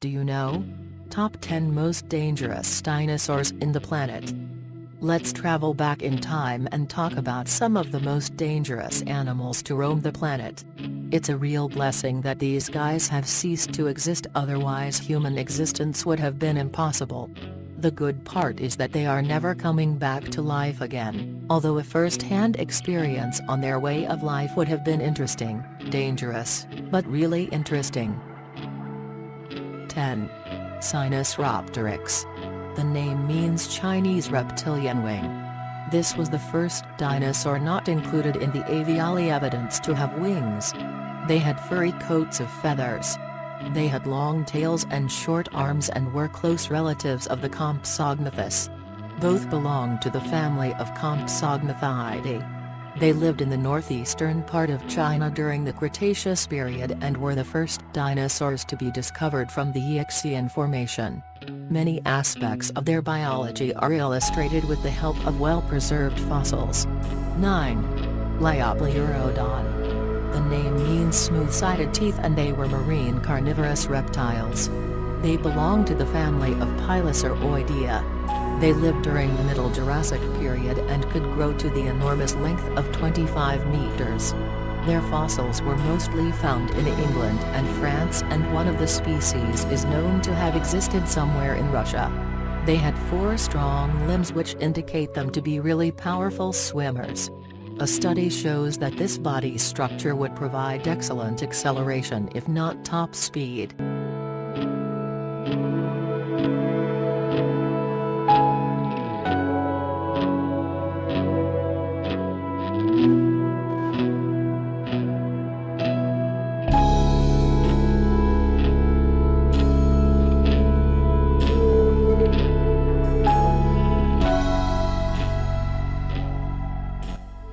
Do you know? Top 10 Most Dangerous Dinosaurs in the Planet. Let's travel back in time and talk about some of the most dangerous animals to roam the planet. It's a real blessing that these guys have ceased to exist, otherwise human existence would have been impossible. The good part is that they are never coming back to life again, although a first-hand experience on their way of life would have been interesting, dangerous, but really interesting. 10. Sinosauropteryx. The name means Chinese reptilian wing. This was the first dinosaur not included in the aviary evidence to have wings. They had furry coats of feathers. They had long tails and short arms and were close relatives of the Compsognathus. Both belonged to the family of Compsognathidae. They lived in the northeastern part of China during the Cretaceous period and were the first dinosaurs to be discovered from the Eocene Formation. Many aspects of their biology are illustrated with the help of well-preserved fossils. 9. Liopleurodon. The name means smooth-sided teeth and they were marine carnivorous reptiles. They belong to the family of Pilosauroidea. They lived during the Middle Jurassic period and could grow to the enormous length of 25 meters. Their fossils were mostly found in England and France, and one of the species is known to have existed somewhere in Russia. They had 4 strong limbs which indicate them to be really powerful swimmers. A study shows that this body structure would provide excellent acceleration if not top speed.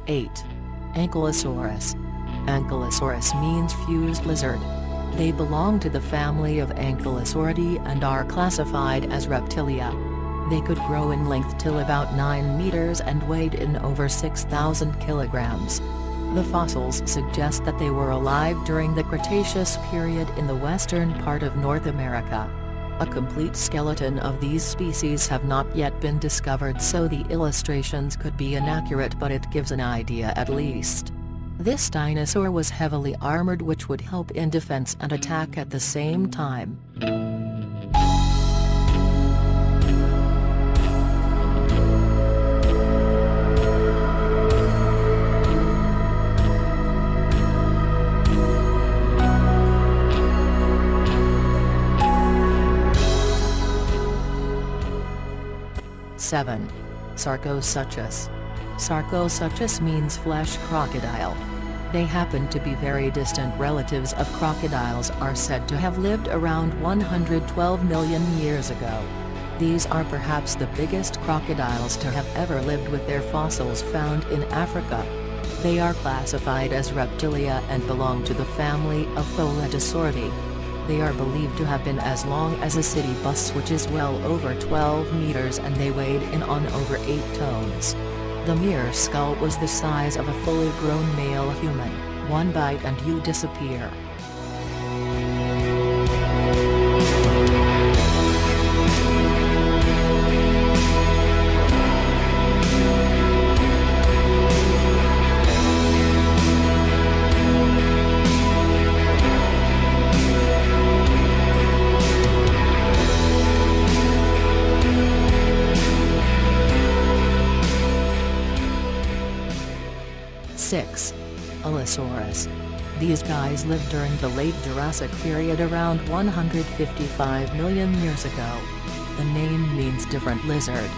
8. Ankylosaurus. Ankylosaurus means fused lizard. They belong to the family of Ankylosauridae and are classified as reptilia. They could grow in length till about 9 meters and weighed in over 6,000 kilograms. The fossils suggest that they were alive during the Cretaceous period in the western part of North America. A complete skeleton of these species have not yet been discovered, so the illustrations could be inaccurate, but it gives an idea at least. This dinosaur was heavily armored, which would help in defense and attack at the same time. 7. Sarcosuchus. Sarcosuchus means flesh crocodile. They happen to be very distant relatives of crocodiles, are said to have lived around 112 million years ago. These are perhaps the biggest crocodiles to have ever lived, with their fossils found in Africa. They are classified as reptilia and belong to the family of Pholetosauridae. They are believed to have been as long as a city bus, which is well over 12 meters, and they weighed in on over 8 tons. The mere skull was the size of a fully grown male human. One bite and you disappear. 6. Allosaurus. These guys lived during the late Jurassic period around 155 million years ago. The name means different lizard.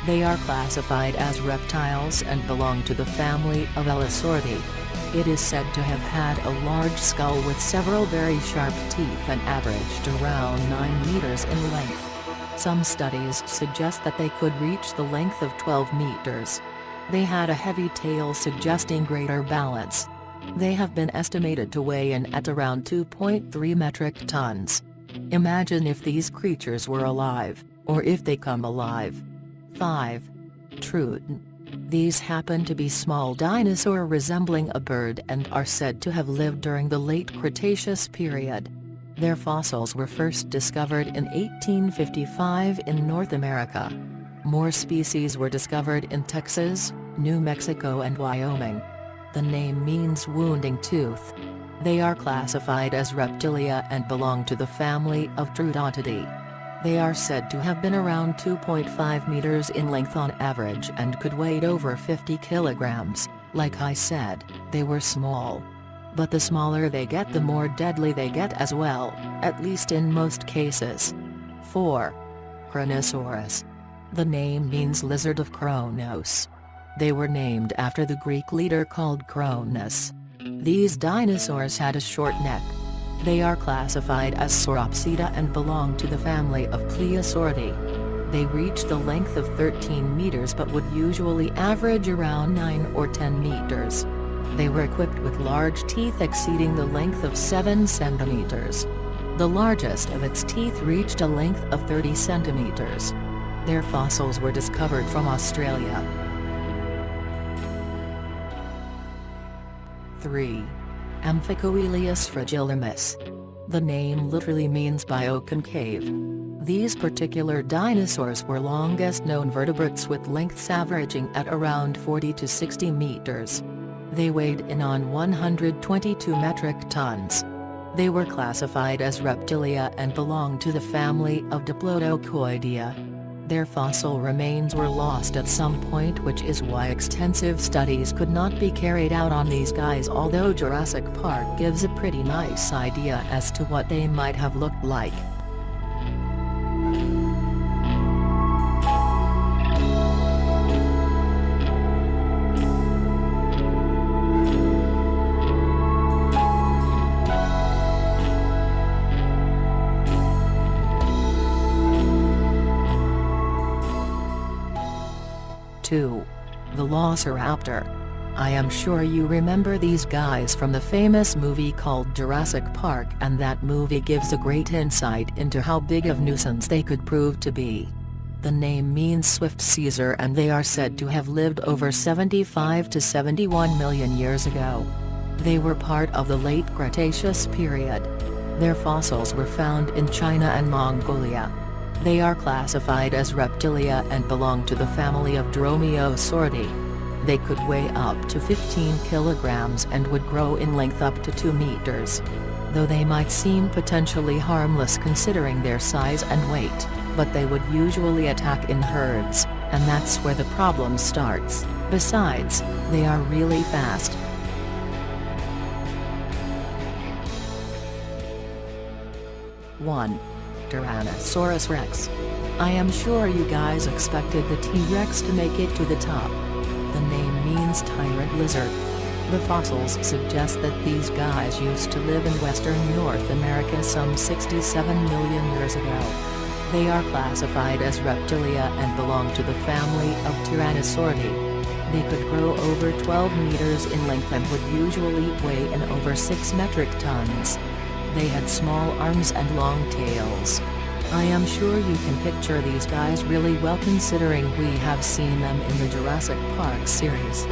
They are classified as reptiles and belong to the family of Allosauridae. It is said to have had a large skull with several very sharp teeth and averaged around 9 meters in length. Some studies suggest that they could reach the length of 12 meters. They had a heavy tail, suggesting greater balance. They have been estimated to weigh in at around 2.3 metric tons. Imagine if these creatures were alive, or if they come alive. 5. Truden. These happen to be small dinosaurs resembling a bird and are said to have lived during the late Cretaceous period. Their fossils were first discovered in 1855 in North America. More species were discovered in Texas, New Mexico and Wyoming. The name means wounding tooth. They are classified as reptilia and belong to the family of Troodontidae. They are said to have been around 2.5 meters in length on average and could weigh over 50 kilograms. Like I said, they were small. But the smaller they get, the more deadly they get as well, at least in most cases. 4. Kronosaurus. The name means lizard of Kronos. They were named after the Greek leader called Cronus. These dinosaurs had a short neck. They are classified as Sauropsida and belong to the family of Plesiosauridae. They reach the length of 13 meters but would usually average around 9 or 10 meters. They were equipped with large teeth exceeding the length of 7 centimeters. The largest of its teeth reached a length of 30 centimeters. Their fossils were discovered from Australia. 3. Amphicoelius fragilimus. The name literally means bioconcave. These particular dinosaurs were longest known vertebrates with lengths averaging at around 40 to 60 meters. They weighed in on 122 metric tons. They were classified as reptilia and belonged to the family of Diplodocoidea. Their fossil remains were lost at some point, which is why extensive studies could not be carried out on these guys, although Jurassic Park gives a pretty nice idea as to what they might have looked like. The Velociraptor. I am sure you remember these guys from the famous movie called Jurassic Park, and that movie gives a great insight into how big of nuisance they could prove to be. The name means swift seizure and they are said to have lived over 75 to 71 million years ago. They were part of the late Cretaceous period. Their fossils were found in China and Mongolia. They are classified as reptilia and belong to the family of Dromaeosauridae. They could weigh up to 15 kilograms and would grow in length up to 2 meters. Though they might seem potentially harmless considering their size and weight, but they would usually attack in herds, and that's where the problem starts. Besides, they are really fast. 1. Tyrannosaurus rex. I am sure you guys expected the T-Rex to make it to the top. The name means tyrant lizard. The fossils suggest that these guys used to live in western North America some 67 million years ago. They are classified as reptilia and belong to the family of Tyrannosauridae. They could grow over 12 meters in length and would usually weigh in over 6 metric tons. They had small arms and long tails. I am sure you can picture these guys really well considering we have seen them in the Jurassic Park series.